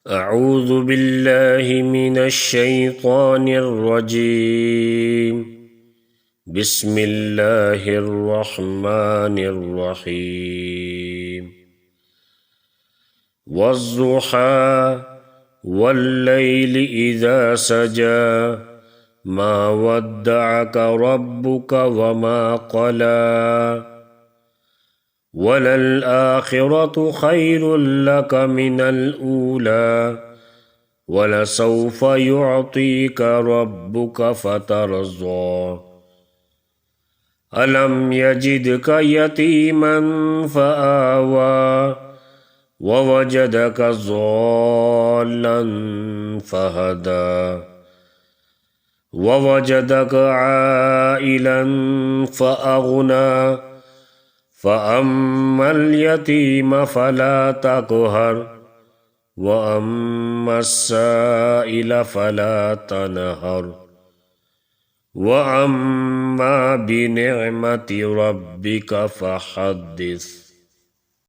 أعوذ بالله من الشيطان الرجيم بسم الله الرحمن الرحيم والضحى والليل إذا سجى ما ودعك ربك وما قلى وللآخرة خير لك من الأولى ولسوف يعطيك ربك فترضى ألم يجدك يتيما فآوى ووجدك ضالا فهدى ووجدك عائلا فأغنى فأما اليتيم فلا تقهر وأما السائل فلا تنهر وأما بنعمة ربك فحدث.